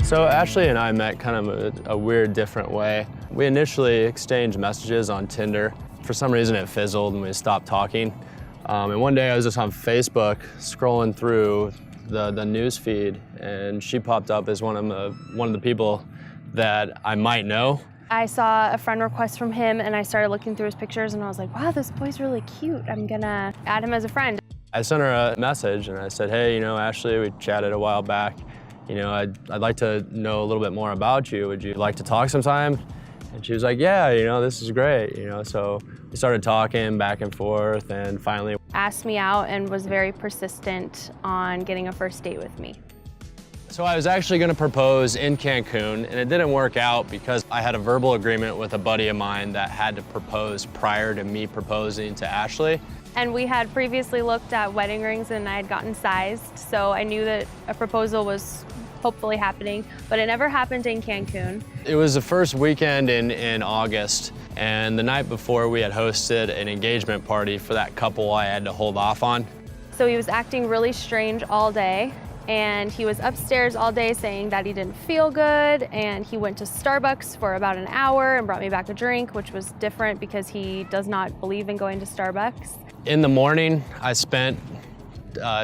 So Ashley and I met kind of a weird, different way. We initially exchanged messages on Tinder. For some reason it fizzled and we stopped talking. And one day I was just on Facebook scrolling through the news feed, and she popped up as one of the people that I might know. I saw a friend request from him and I started looking through his pictures and I was like, wow, this boy's really cute. I'm gonna add him as a friend. I sent her a message and I said, hey, Ashley, we chatted a while back. I'd like to know a little bit more about you. Would you like to talk sometime? And she was like, yeah, this is great. So we started talking back and forth and finally asked me out and was very persistent on getting a first date with me. So I was actually going to propose in Cancun, and it didn't work out because I had a verbal agreement with a buddy of mine that had to propose prior to me proposing to Ashley. And we had previously looked at wedding rings and I had gotten sized, so I knew that a proposal was hopefully happening, but it never happened in Cancun. It was the first weekend in August, and the night before we had hosted an engagement party for that couple I had to hold off on. So he was acting really strange all day, and he was upstairs all day saying that he didn't feel good, and he went to Starbucks for about an hour and brought me back a drink, which was different because he does not believe in going to Starbucks. In the morning, I spent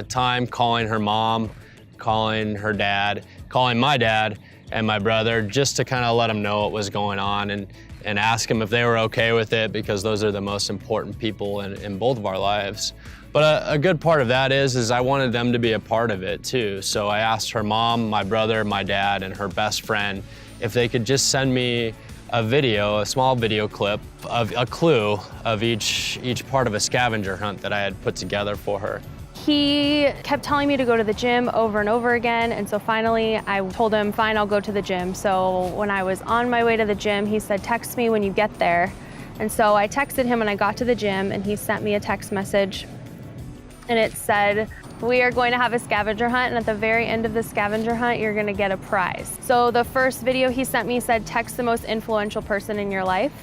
time calling her mom, calling her dad, calling my dad and my brother, just to kind of let them know what was going on and ask them if they were okay with it, because those are the most important people in both of our lives. But a good part of that is I wanted them to be a part of it too. So I asked her mom, my brother, my dad, and her best friend if they could just send me a small video clip of a clue of each part of a scavenger hunt that I had put together for her. He kept telling me to go to the gym over and over again, and so finally I told him, fine, I'll go to the gym. So when I was on my way to the gym, he said, text me when you get there. And so I texted him when I got to the gym, and he sent me a text message, and it said, we are going to have a scavenger hunt, and at the very end of the scavenger hunt, you're gonna get a prize. So the first video he sent me said, text the most influential person in your life.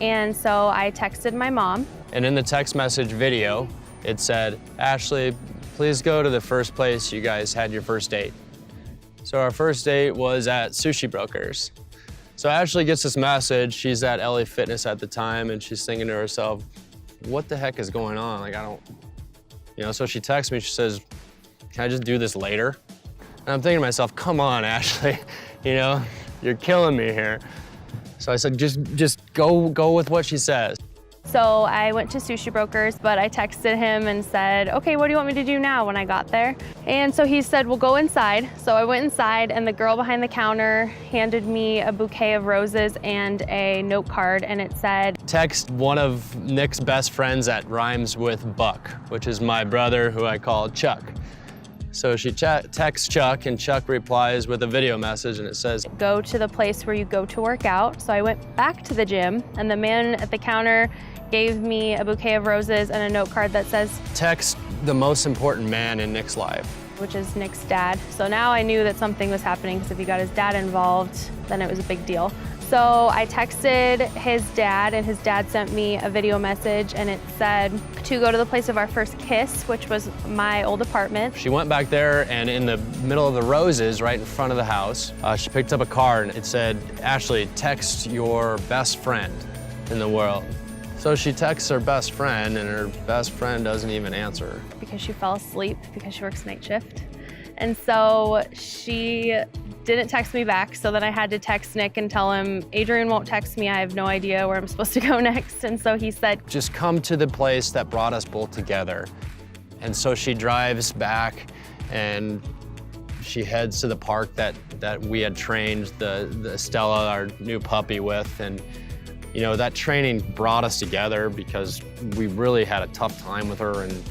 And so I texted my mom. And in the text message video, it said, Ashley, please go to the first place you guys had your first date. So our first date was at Sushi Brokers. So Ashley gets this message. She's at LA Fitness at the time, and she's thinking to herself, what the heck is going on? Like, I don't, so she texts me, she says, can I just do this later? And I'm thinking to myself, come on, Ashley, you're killing me here. So I said, just go with what she says. So I went to Sushi Brokers, but I texted him and said, okay, what do you want me to do now when I got there? And so he said, well, go inside. So I went inside, and the girl behind the counter handed me a bouquet of roses and a note card, and it said, text one of Nick's best friends that rhymes with Buck, which is my brother, who I call Chuck. So she texts Chuck, and Chuck replies with a video message, and it says, go to the place where you go to work out. So I went back to the gym, and the man at the counter gave me a bouquet of roses and a note card that says, text the most important man in Nick's life, which is Nick's dad. So now I knew that something was happening, because if he got his dad involved, then it was a big deal. So I texted his dad, and his dad sent me a video message, and it said to go to the place of our first kiss, which was my old apartment. She went back there, and in the middle of the roses, right in front of the house, she picked up a card, and it said, Ashley, text your best friend in the world. So she texts her best friend, and her best friend doesn't even answer her. Because she fell asleep, because she works night shift. And so she didn't text me back, so then I had to text Nick and tell him, Adrian won't text me, I have no idea where I'm supposed to go next. And so he said, just come to the place that brought us both together. And so she drives back, and she heads to the park that we had trained the Stella, our new puppy, with. And that training brought us together because we really had a tough time with her, and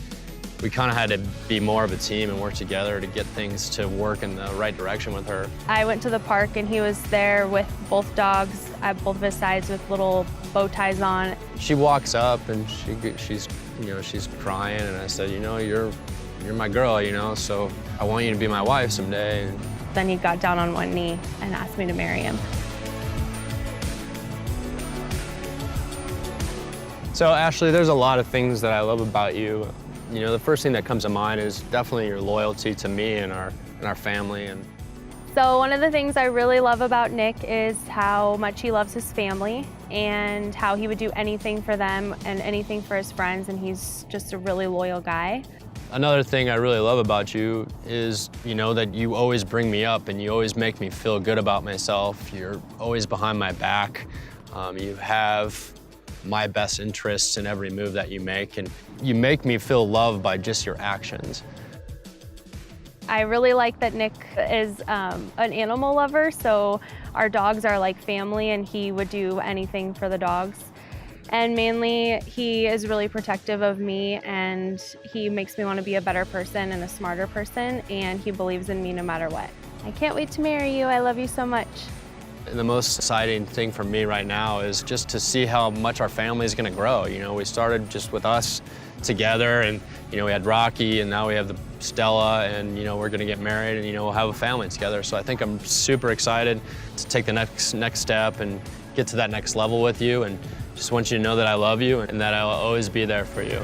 we kind of had to be more of a team and work together to get things to work in the right direction with her. I went to the park, and he was there with both dogs at both of his sides with little bow ties on. She walks up, and she's crying, and I said, you're my girl, so I want you to be my wife someday. And then he got down on one knee and asked me to marry him. So Ashley, there's a lot of things that I love about you. The first thing that comes to mind is definitely your loyalty to me and our family. And So one of the things I really love about Nick is how much he loves his family and how he would do anything for them and anything for his friends, and he's just a really loyal guy. Another thing I really love about you is, that you always bring me up and you always make me feel good about myself. You're always behind my back. You have my best interests in every move that you make, and you make me feel loved by just your actions. I really like that Nick is an animal lover, so our dogs are like family and he would do anything for the dogs. And mainly, he is really protective of me and he makes me want to be a better person and a smarter person, and he believes in me no matter what. I can't wait to marry you. I love you so much. And the most exciting thing for me right now is just to see how much our family is going to grow. We started just with us together, and we had Rocky, and now we have the Stella, and we're going to get married, and we'll have a family together. So I think I'm super excited to take the next step and get to that next level with you, and just want you to know that I love you and that I'll always be there for you.